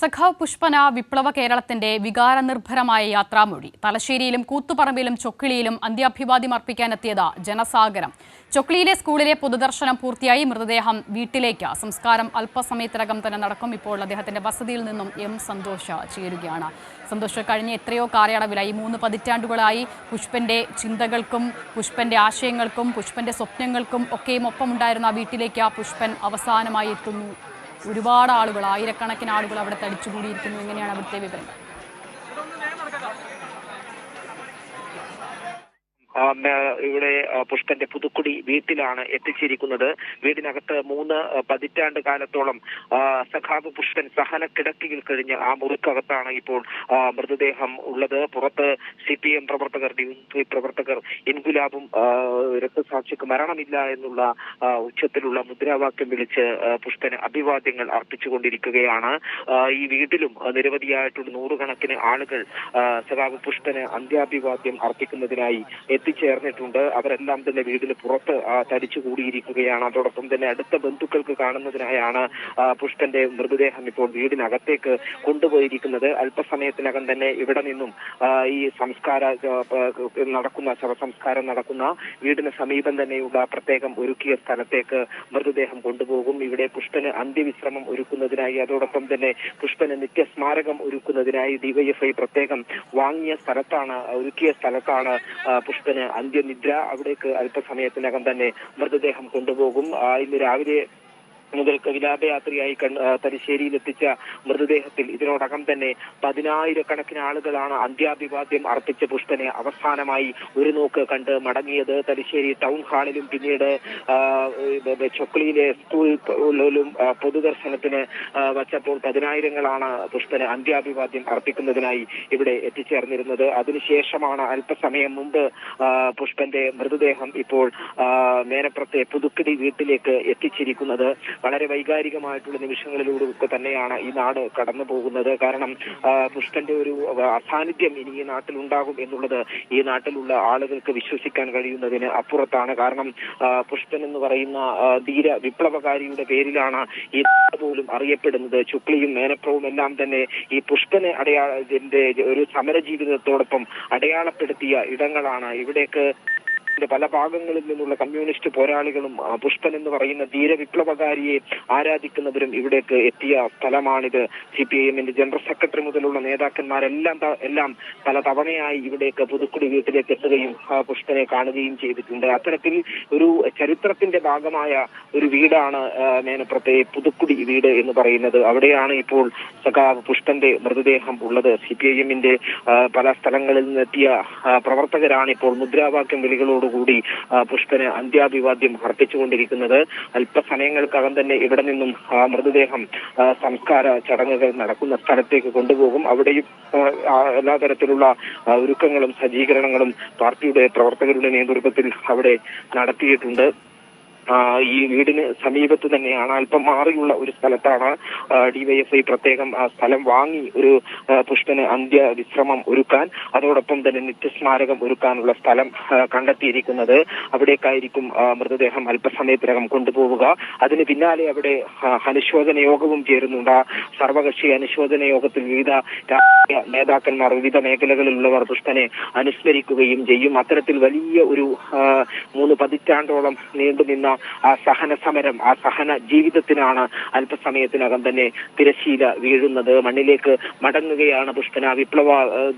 സഖാവ് പുഷ്പന വിപ്ലവ കേരളത്തിന്റെ വികാരനിർഭരമായ യാത്രാമൊഴി. തലശ്ശേരിയിലും കൂത്തുപറമ്പിലും ചൊക്ലിയിലും അന്ത്യാഭിവാദ്യം അർപ്പിക്കാനെത്തിയത് ജനസാഗരം. ചൊക്ലിയിലെ സ്കൂളിലെ പൊതുദർശനം പൂർത്തിയായി. മൃതദേഹം വീട്ടിലേക്ക്. സംസ്കാരം അല്പസമയത്തിനകം തന്നെ നടക്കും. ഇപ്പോൾ അദ്ദേഹത്തിന്റെ വസതിയിൽ നിന്നും എം സന്തോഷ് ചേരുകയാണ്. സന്തോഷ്, കഴിഞ്ഞ എത്രയോ കാലയളവിലായി 3 പതിറ്റാണ്ടുകളായി പുഷ്പന്റെ ചിന്തകൾക്കും പുഷ്പന്റെ ആശയങ്ങൾക്കും പുഷ്പന്റെ സ്വപ്നങ്ങൾക്കും ഒക്കെയും ഒപ്പമുണ്ടായിരുന്ന വീട്ടിലേക്ക് പുഷ്പൻ അവസാനമായി എത്തുന്നു. ഒരുപാട് ആളുകൾ, ആയിരക്കണക്കിന് ആളുകൾ അവിടെ തടിച്ചുകൂടിയിരിക്കുന്നു. എങ്ങനെയാണ് അവിടുത്തെ വിവരം? ഇവിടെ പുഷ്പന്റെ പുതുക്കുടി വീട്ടിലാണ് എത്തിച്ചിരിക്കുന്നത്. വീടിനകത്ത് 3 പതിറ്റാണ്ട് കാലത്തോളം സഖാവ് പുഷ്പൻ സഹന കിടക്കയിൽ കഴിഞ്ഞ് ആ മുറിക്കകത്താണ് ഇപ്പോൾ മൃതദേഹം ഉള്ളത്. പുറത്ത് CPM പ്രവർത്തകർ, DYFI പ്രവർത്തകർ ഇൻകുലാബും രക്തസാക്ഷിക്ക് മരണമില്ല എന്നുള്ള ഉച്ചത്തിലുള്ള മുദ്രാവാക്യം വിളിച്ച് പുഷ്പന് അഭിവാദ്യങ്ങൾ അർപ്പിച്ചുകൊണ്ടിരിക്കുകയാണ്. ഈ വീട്ടിലും നിരവധിയായിട്ടുള്ള 100 കണക്കിന് ആളുകൾ സഖാവ് പുഷ്പന് അന്ത്യാഭിവാദ്യം അർപ്പിക്കുന്നതിനായി എത്തിച്ചേർന്നിട്ടുണ്ട്. അവരെല്ലാം തന്നെ വീടിന് പുറത്ത് തടിച്ചുകൂടിയിരിക്കുകയാണ്. അതോടൊപ്പം തന്നെ അടുത്ത ബന്ധുക്കൾക്ക് കാണുന്നതിനായാണ് പുഷ്പന്റെ മൃതദേഹം ഇപ്പോൾ വീടിനകത്തേക്ക് കൊണ്ടുപോയിരിക്കുന്നത്. അല്പസമയത്തിനകം തന്നെ ഇവിടെ നിന്നും ഈ ശവസംസ്കാരം നടക്കുന്ന വീടിന് സമീപം തന്നെയുള്ള പ്രത്യേകം ഒരുക്കിയ സ്ഥലത്തേക്ക് മൃതദേഹം കൊണ്ടുപോകും. ഇവിടെ പുഷ്പന് അന്ത്യവിശ്രമം ഒരുക്കുന്നതിനായി, അതോടൊപ്പം തന്നെ പുഷ്പന് നിത്യസ്മാരകം ഒരുക്കുന്നതിനായി DYFI പ്രത്യേകം ഒരുക്കിയ സ്ഥലത്താണ് പുഷ്പന് അന്ത്യനിദ്ര. അവിടേക്ക് അല്പസമയത്തിനകം തന്നെ മൃതദേഹം കൊണ്ടുപോകും. ഇന്ന് രാവിലെ മുതൽ വിലാപയാത്രയായി തലശ്ശേരിയിൽ എത്തിച്ച മൃതദേഹത്തിൽ ഇതിനോടകം തന്നെ 10,000 ആളുകളാണ് അന്ത്യാഭിവാദ്യം അർപ്പിച്ച പുഷ്പനെ അവസാനമായി ഒരു നോക്ക് കണ്ട് മടങ്ങിയത്. തലശ്ശേരി ടൗൺ ഹാളിലും പിന്നീട് ചൊക്ലിയിലെ സ്കൂളിലും പൊതുദർശനത്തിന് വച്ചപ്പോൾ 10,000 പുഷ്പന് അന്ത്യാഭിവാദ്യം അർപ്പിക്കുന്നതിനായി ഇവിടെ എത്തിച്ചേർന്നിരുന്നത്. അതിനുശേഷമാണ് അല്പസമയം മുമ്പ് പുഷ്പന്റെ മൃതദേഹം ഇപ്പോൾ മേനപ്പുറത്തെ പുതുക്കുടി വീട്ടിലേക്ക് എത്തിച്ചിരിക്കുന്നത്. വളരെ വൈകാരികമായിട്ടുള്ള നിമിഷങ്ങളിലൂടെ തന്നെയാണ് ഈ നാട് കടന്നു പോകുന്നത്. കാരണം പുഷ്പന്റെ ഒരു അസാന്നിധ്യം ഇനി ഈ നാട്ടിലുണ്ടാകും എന്നുള്ളത് ഈ നാട്ടിലുള്ള ആളുകൾക്ക് വിശ്വസിക്കാൻ കഴിയുന്നതിന് അപ്പുറത്താണ്. കാരണം പുഷ്പൻ എന്ന് പറയുന്ന ധീര വിപ്ലവകാരിയുടെ പേരിലാണ് ഈ നാട് പോലും അറിയപ്പെടുന്നത്. ചുക്ലിയും മേനപ്പുറവും എല്ലാം തന്നെ ഈ പുഷ്പനെ ഒരു സമര ജീവിതത്തോടൊപ്പം അടയാളപ്പെടുത്തിയ ഇടങ്ങളാണ്. ഇവിടേക്ക് പല ഭാഗങ്ങളിൽ നിന്നുള്ള കമ്മ്യൂണിസ്റ്റ് പോരാളികളും പുഷ്പൻ എന്ന് പറയുന്ന ധീര വിപ്ലവകാരിയെ ആരാധിക്കുന്നവരും ഇവിടേക്ക് എത്തിയ സ്ഥലമാണിത്. CPIMന്റെ ജനറൽ സെക്രട്ടറി മുതലുള്ള നേതാക്കന്മാരെല്ലാം പല തവണയായി ഇവിടേക്ക് പുതുക്കുടി വീട്ടിലേക്ക് എത്തുകയും പുഷ്പനെ കാണുകയും ചെയ്തിട്ടുണ്ട്. അത്തരത്തിൽ ഒരു ചരിത്രത്തിന്റെ ഭാഗമായ ഒരു വീടാണ് മേനപ്പുറത്തെ പുതുക്കുടി വീട് എന്ന് പറയുന്നത്. അവിടെയാണ് ഇപ്പോൾ സഖാവ് പുഷ്പന്റെ മൃതദേഹം ഉള്ളത്. CPIMന്റെ പല സ്ഥലങ്ങളിൽ നിന്നെത്തിയ പ്രവർത്തകരാണ് ഇപ്പോൾ മുദ്രാവാക്യം വിളികളോട് കൂടി പുഷ്പന് അന്ത്യാഭിവാദ്യം അർപ്പിച്ചുകൊണ്ടിരിക്കുന്നത്. അല്പസമയങ്ങൾക്കകം തന്നെ ഇവിടെ നിന്നും മൃതദേഹം സംസ്കാര ചടങ്ങുകൾ നടക്കുന്ന സ്ഥലത്തേക്ക് കൊണ്ടുപോകും. അവിടെയും എല്ലാ തരത്തിലുള്ള ഒരുക്കങ്ങളും സജ്ജീകരണങ്ങളും പാർട്ടിയുടെ പ്രവർത്തകരുടെ നേതൃത്വത്തിൽ അവിടെ നടത്തിയിട്ടുണ്ട്. ഈ വീടിന് സമീപത്ത് തന്നെയാണ്, അല്പം മാറിയുള്ള ഒരു സ്ഥലത്താണ് DYFI പ്രത്യേകം സ്ഥലം വാങ്ങി ഒരു പുഷ്പന് അന്ത്യവിശ്രമം ഒരുക്കാൻ, അതോടൊപ്പം തന്നെ നിത്യസ്മാരകം ഒരുക്കാനുള്ള സ്ഥലം കണ്ടെത്തിയിരിക്കുന്നത്. അവിടേക്കായിരിക്കും മൃതദേഹം അല്പസമയത്തിനകം കൊണ്ടുപോവുക. അതിന് പിന്നാലെ അവിടെ അനുശോചന യോഗവും ചേരുന്നുണ്ട്. സർവകക്ഷി അനുശോചന യോഗത്തിൽ വിവിധ രാഷ്ട്രീയ നേതാക്കന്മാർ, വിവിധ മേഖലകളിലുള്ളവർ പുഷ്പനെ അനുസ്മരിക്കുകയും ചെയ്യും. അത്തരത്തിൽ വലിയ ഒരു 3 പതിറ്റാണ്ടോളം നീണ്ടുനിന്ന ആ സഹന സമരം, ആ സഹന ജീവിതത്തിനാണ് അല്പസമയത്തിനകം തന്നെ തിരശ്ശീല വീഴുന്നത്. മണ്ണിലേക്ക് മടങ്ങുകയാണ് പുഷ്പന.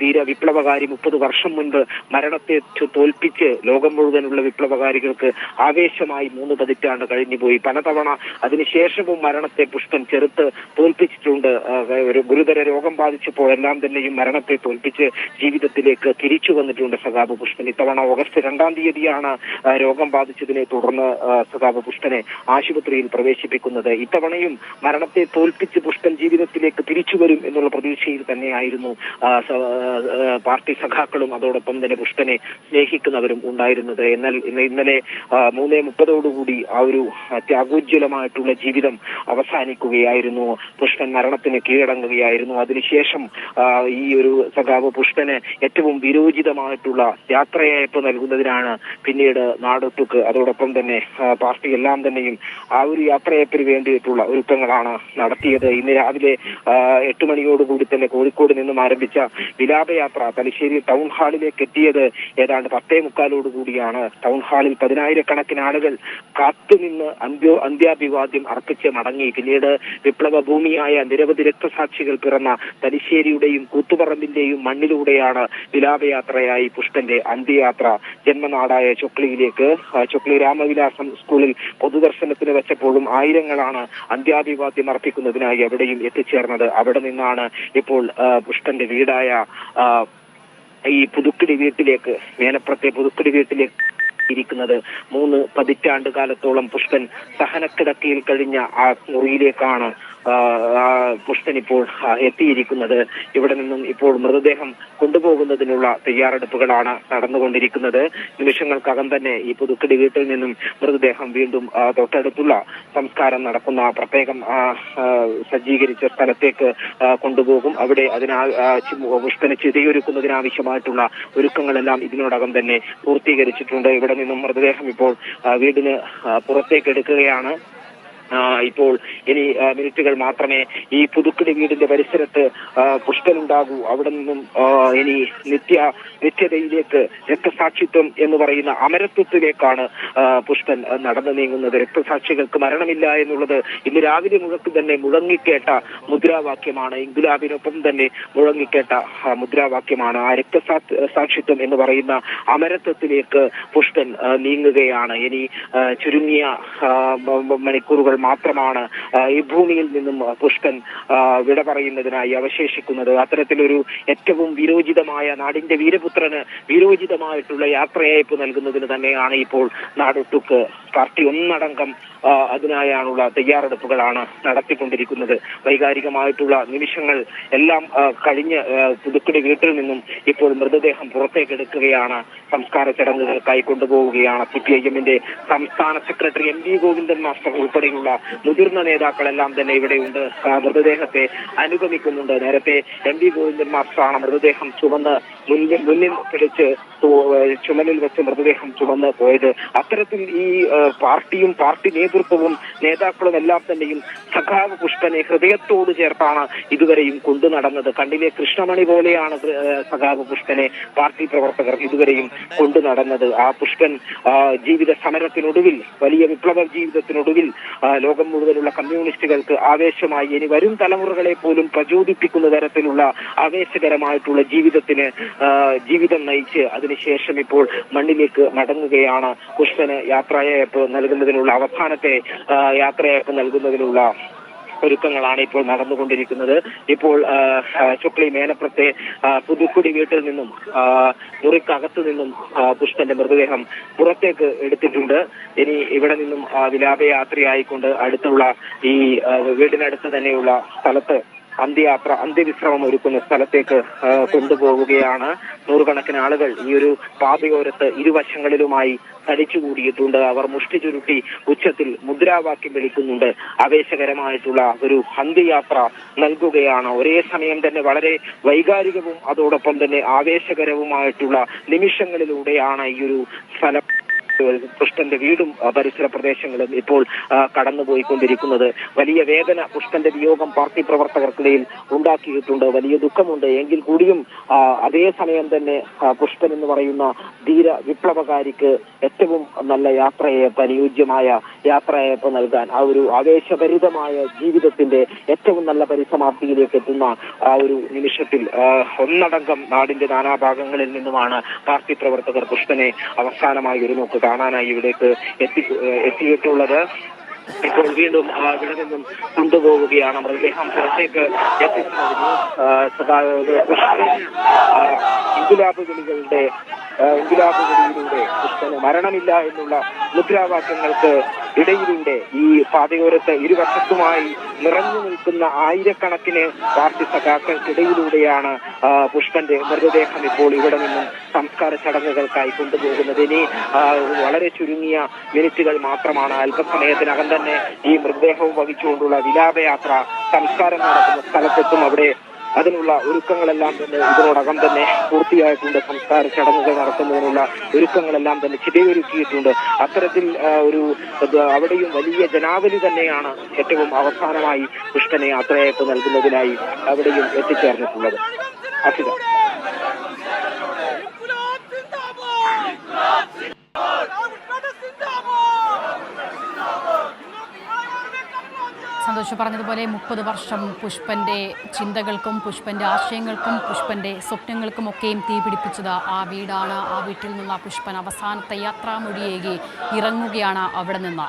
ധീര വിപ്ലവകാരി 30 വർഷം മുൻപ് മരണത്തെ തോൽപ്പിച്ച് ലോകം മുഴുവനുള്ള വിപ്ലവകാരികൾക്ക് ആവേശമായി 3 പതിറ്റാണ്ട് കഴിഞ്ഞുപോയി. പലതവണ അതിനുശേഷവും മരണത്തെ പുഷ്പൻ ചെറുത്ത് തോൽപ്പിച്ചിട്ടുണ്ട്. ഒരു ഗുരുതര രോഗം ബാധിച്ചപ്പോഴെല്ലാം തന്നെയും മരണത്തെ തോൽപ്പിച്ച് ജീവിതത്തിലേക്ക് തിരിച്ചു വന്നിട്ടുണ്ട് സഖാവ് പുഷ്പൻ. ഇത്തവണ ഓഗസ്റ്റ് 2-ാം തീയതിയാണ് രോഗം ബാധിച്ചതിനെ തുടർന്ന് സഖാവ് പുഷ്പനെ ആശുപത്രിയിൽ പ്രവേശിപ്പിക്കുന്നത്. ഇത്തവണയും മരണത്തെ തോൽപ്പിച്ച് പുഷ്പൻ ജീവിതത്തിലേക്ക് തിരിച്ചു വരും എന്നുള്ള പ്രതീക്ഷയിൽ തന്നെയായിരുന്നു പാർട്ടി സഖാക്കളും അതോടൊപ്പം തന്നെ പുഷ്പനെ സ്നേഹിക്കുന്നവരും ഉണ്ടായിരുന്നത്. എന്നാൽ ഇന്നലെ 3:30 ആ ഒരു ത്യാഗോജ്വലമായിട്ടുള്ള ജീവിതം അവസാനിക്കുകയായിരുന്നു. പുഷ്പൻ മരണത്തിന് കീഴടങ്ങുകയായിരുന്നു. അതിനുശേഷം ഈ ഒരു സഖാവ് പുഷ്പന് ഏറ്റവും വിരോചിതമായിട്ടുള്ള യാത്രയയപ്പ് നൽകുന്നതിനാണ് പിന്നീട് നാടൊട്ടുക്ക് അതോടൊപ്പം തന്നെ പാർട്ടി എല്ലാം തന്നെയും ആ ഒരു യാത്രയപ്പിന് വേണ്ടിയിട്ടുള്ള ഒരുക്കങ്ങളാണ് നടത്തിയത്. ഇന്ന് രാവിലെ 8 മണിയോടുകൂടി തന്നെ കോഴിക്കോട് നിന്നും ആരംഭിച്ച വിലാപയാത്ര തലശ്ശേരി ടൗൺ ഹാളിലേക്ക് എത്തിയത് ഏതാണ്ട് 10:45 ടൗൺ ഹാളിൽ 10,000-കണക്കിന് ആളുകൾ കാത്തുനിന്ന് അന്ത്യാഭിവാദ്യം അർപ്പിച്ച് മടങ്ങി. പിന്നീട് വിപ്ലവ ഭൂമിയായ നിരവധി രക്തസാക്ഷികൾ പിറന്ന തലശ്ശേരിയുടെയും കൂത്തുപറമ്പിന്റെയും മണ്ണിലൂടെയാണ് വിലാപയാത്രയായി പുഷ്പന്റെ അന്ത്യയാത്ര ജന്മനാടായ ചൊക്ലിയിലേക്ക്. ചൊക്ലി രാമവിലാസം സ്കൂളിൽ പൊതുദർശനത്തിന് വെച്ചപ്പോഴും ആയിരങ്ങളാണ് അന്ത്യാഭിവാദ്യം അർപ്പിക്കുന്നതിനായി എവിടെയും എത്തിച്ചേർന്നത്. അവിടെ നിന്നാണ് ഇപ്പോൾ പുഷ്പന്റെ വീടായ ഈ പുതുക്കിടി വീട്ടിലേക്ക്, മേലപ്പുറത്തെ പുതുക്കിടി വീട്ടിലേക്ക് ഇരിക്കുന്നത്. 3 പതിറ്റാണ്ട് കാലത്തോളം പുഷ്പൻ സഹനക്കിടക്കയിൽ കഴിഞ്ഞ ആ മുറിയിലേക്കാണ് പുഷ്പൻ ഇപ്പോൾ എത്തിയിരിക്കുന്നത്. ഇവിടെ നിന്നും ഇപ്പോൾ മൃതദേഹം കൊണ്ടുപോകുന്നതിനുള്ള തയ്യാറെടുപ്പുകളാണ് നടന്നുകൊണ്ടിരിക്കുന്നത്. നിമിഷങ്ങൾക്കകം തന്നെ ഈ പുതുക്കടി വീട്ടിൽ നിന്നും മൃതദേഹം വീണ്ടും തൊട്ടടുത്തുള്ള സംസ്കാരം നടക്കുന്ന പ്രത്യേകം സജ്ജീകരിച്ച സ്ഥലത്തേക്ക് കൊണ്ടുപോകും. അവിടെ പുഷ്പന് ചിതയൊരുക്കുന്നതിനാവശ്യമായിട്ടുള്ള ഒരുക്കങ്ങളെല്ലാം ഇതിനോടകം തന്നെ പൂർത്തീകരിച്ചിട്ടുണ്ട്. ഇവിടെ നിന്നും മൃതദേഹം ഇപ്പോൾ വീടിന് പുറത്തേക്ക് എടുക്കുകയാണ്. ഇപ്പോൾ ഇനി മിനിറ്റുകൾ മാത്രമേ ഈ പുതുക്കിടി വീടിന്റെ പരിസരത്ത് പുഷ്പനുണ്ടാകൂ. അവിടെ നിന്നും ഇനി നിത്യതയിലേക്ക്, രക്തസാക്ഷിത്വം എന്ന് പറയുന്ന അമരത്വത്തിലേക്കാണ് പുഷ്പൻ നടന്നു നീങ്ങുന്നത്. രക്തസാക്ഷികൾക്ക് മരണമില്ല എന്നുള്ളത് ഇന്ന് രാവിലെ തന്നെ മുഴങ്ങിക്കേട്ട മുദ്രാവാക്യമാണ്. ഇൻകുലാബിനൊപ്പം തന്നെ മുഴങ്ങിക്കേട്ട മുദ്രാവാക്യമാണ്. ആ രക്തസാക്ഷിത്വം എന്ന് പറയുന്ന അമരത്വത്തിലേക്ക് പുഷ്പൻ നീങ്ങുകയാണ്. ഇനി ചുരുങ്ങിയ മണിക്കൂറുകൾ മാത്രമാണ് ഈ ഭൂമിയിൽ നിന്നും പുഷ്പൻ വിട പറയുന്നതിനായി അവശേഷിക്കുന്നത്. അത്തരത്തിലൊരു ഏറ്റവും വീരോചിതമായ, നാടിന്റെ വീരപുത്രന് വീരോചിതമായിട്ടുള്ള യാത്രയയപ്പ് നൽകുന്നതിന് തന്നെയാണ് ഇപ്പോൾ നാടൊട്ടുക്ക് പാർട്ടി ഒന്നടങ്കം അതിനായുള്ള തയ്യാറെടുപ്പുകളാണ് നടത്തിക്കൊണ്ടിരിക്കുന്നത്. വൈകാരികമായിട്ടുള്ള നിമിഷങ്ങൾ എല്ലാം കഴിഞ്ഞ് പുതുക്കിടി വീട്ടിൽ നിന്നും ഇപ്പോൾ മൃതദേഹം പുറത്തേക്കെടുക്കുകയാണ്. സംസ്കാര ചടങ്ങുകൾക്കായി കൊണ്ടുപോവുകയാണ്. CPIM-ന്റെ സംസ്ഥാന സെക്രട്ടറി MV ഗോവിന്ദൻ മാസ്റ്റർ ഉൾപ്പെടെയുള്ള മുതിർന്ന നേതാക്കളെല്ലാം തന്നെ ഇവിടെയുണ്ട്. മൃതദേഹത്തെ അനുഗമിക്കുന്നുണ്ട്. നേരത്തെ MV ഗോവിന്ദൻ മാസ്റ്ററാണ് മൃതദേഹം മുന്നിൽ പിടിച്ച് ചുമലിൽ വെച്ച് മൃതദേഹം ചുമന്ന് പോയത്. അത്തരത്തിൽ ഈ പാർട്ടിയും പാർട്ടി നേതൃത്വവും നേതാക്കളും എല്ലാം തന്നെയും സഖാവ് പുഷ്പനെ ഹൃദയത്തോട് ചേർത്താണ് ഇതുവരെയും കൊണ്ടു നടന്നത്. കണ്ണിലെ കൃഷ്ണമണി പോലെയാണ് സഖാവ് പുഷ്പനെ പാർട്ടി പ്രവർത്തകർ ഇതുവരെയും കൊണ്ടു നടന്നത്. ആ പുഷ്പൻ ജീവിത സമരത്തിനൊടുവിൽ, വലിയ വിപ്ലവ ജീവിതത്തിനൊടുവിൽ ലോകം മുഴുവനുള്ള കമ്മ്യൂണിസ്റ്റുകൾക്ക് ആവേശമായി, ഇനി വരും തലമുറകളെ പോലും പ്രചോദിപ്പിക്കുന്ന തരത്തിലുള്ള ആവേശകരമായിട്ടുള്ള ജീവിതം നയിച്ച് അതിനുശേഷം ഇപ്പോൾ മണ്ണിലേക്ക് മടങ്ങുകയാണ്. പുഷ്പന് യാത്രയയപ്പ് നൽകുന്നതിനുള്ള, അവസാനത്തെ യാത്രയയപ്പ് നൽകുന്നതിനുള്ള ഒരുക്കങ്ങളാണ് ഇപ്പോൾ നടന്നുകൊണ്ടിരിക്കുന്നത്. ഇപ്പോൾ ചൊക്ലി മേലപ്പുറത്തെ പുതുക്കുടി വീട്ടിൽ നിന്നും, മുറിക്കകത്തു നിന്നും പുഷ്പന്റെ മൃതദേഹം പുറത്തേക്ക് എടുത്തിട്ടുണ്ട്. ഇനി ഇവിടെ നിന്നും വിലാപയാത്രയായിക്കൊണ്ട് അടുത്തുള്ള ഈ വീടിനടുത്ത് തന്നെയുള്ള സ്ഥലത്ത് അന്ത്യവിശ്രമം ഒരുക്കുന്ന സ്ഥലത്തേക്ക് കൊണ്ടുപോവുകയാണ്. 100-കണക്കിന് ആളുകൾ ഈ ഒരു പാതയോരത്ത് ഇരുവശങ്ങളിലുമായി തടിച്ചുകൂടിയിട്ടുണ്ട്. അവർ മുഷ്ടി ചുരുട്ടി ഉച്ചത്തിൽ മുദ്രാവാക്യം വിളിക്കുന്നുണ്ട്. ആവേശകരമായിട്ടുള്ള ഒരു അന്ത്യയാത്ര നൽകുകയാണ്. ഒരേ സമയം തന്നെ വളരെ വൈകാരികവും അതോടൊപ്പം തന്നെ ആവേശകരവുമായിട്ടുള്ള നിമിഷങ്ങളിലൂടെയാണ് ഈ ഒരു സ്ഥലം, പുഷ്പന്റെ വീടും പരിസര പ്രദേശങ്ങളും ഇപ്പോൾ കടന്നുപോയിക്കൊണ്ടിരിക്കുന്നത്. വലിയ വേദന പുഷ്പന്റെ വിയോഗം പാർട്ടി പ്രവർത്തകർക്കിടയിൽ ഉണ്ടാക്കിയിട്ടുണ്ട്. വലിയ ദുഃഖമുണ്ട്. എങ്കിൽ കൂടിയും അതേസമയം തന്നെ പുഷ്പൻ എന്ന് പറയുന്ന ധീര വിപ്ലവകാരിക്ക് ഏറ്റവും നല്ല യാത്രയയപ്പ്, അനുയോജ്യമായ യാത്രയയപ്പ് നൽകാൻ, ആ ഒരു ആവേശഭരിതമായ ജീവിതത്തിന്റെ ഏറ്റവും നല്ല പരിസമാപ്തിയിലേക്ക് എത്തുന്ന ആ ഒരു നിമിഷത്തിൽ ഒന്നടങ്കം നാടിന്റെ നാനാഭാഗങ്ങളിൽ നിന്നുമാണ് പാർട്ടി പ്രവർത്തകർ പുഷ്പനെ അവസാനമായി ഒരു നോക്ക് കാണാനായി ഇവിടേക്ക് എത്തിയിട്ടുള്ളത്. ഇപ്പോൾ വീണ്ടും ഇവിടെ നിന്നും കൊണ്ടുപോവുകയാണ്. മൃതദേഹം പുറത്തേക്ക് എത്തിക്കുന്നതിന് ഇൻകുലാബുകളിലൂടെ പുഷ്പന് മരണമില്ല എന്നുള്ള മുദ്രാവാക്യങ്ങൾക്ക് ഇടയിലൂടെ ഈ പാതയോരത്ത് ഇരുവശത്തുമായി നിറഞ്ഞു നിൽക്കുന്ന ആയിരക്കണക്കിന് പാർട്ടി സഖാക്കൾക്കിടയിലൂടെയാണ് പുഷ്പന്റെ മൃതദേഹം ഇപ്പോൾ ഇവിടെ നിന്നും സംസ്കാര ചടങ്ങുകൾക്കായി കൊണ്ടുപോകുന്നത്. ഇനി വളരെ ചുരുങ്ങിയ മിനിറ്റുകൾ മാത്രമാണ്. അല്പസമയത്തിനകം തന്നെ ഈ മൃതദേഹവും വഹിച്ചുകൊണ്ടുള്ള വിലാപയാത്ര സംസ്കാരം നടക്കുന്ന സ്ഥലത്തെത്തും. അവിടെ അതിനുള്ള ഒരുക്കങ്ങളെല്ലാം തന്നെ ഇതിനോടകം തന്നെ പൂർത്തിയായിട്ടുണ്ട്. സംസ്കാര ചടങ്ങുകൾ നടത്തുന്നതിനുള്ള ഒരുക്കങ്ങളെല്ലാം തന്നെ ചിതയൊരുക്കിയിട്ടുണ്ട്. അത്തരത്തിൽ അവിടെയും വലിയ ജനാവലി തന്നെയാണ് ഏറ്റവും അവസാനമായി പുഷ്പന് യാത്രയയപ്പ് നൽകുന്നതിനായി അവിടെയും എത്തിച്ചേർന്നിട്ടുള്ളത്. അഫിദ. സന്തോഷ് പറഞ്ഞതുപോലെ 30 വർഷം പുഷ്പന്റെ ചിന്തകൾക്കും പുഷ്പന്റെ ആശയങ്ങൾക്കും പുഷ്പന്റെ സ്വപ്നങ്ങൾക്കുമൊക്കെയും തീ പിടിപ്പിച്ചത് ആ വീടാണ്. ആ വീട്ടിൽ നിന്ന് പുഷ്പൻ അവസാനത്തെ യാത്രാമൊഴിയേകി ഇറങ്ങുകയാണ് അവിടെ നിന്ന്.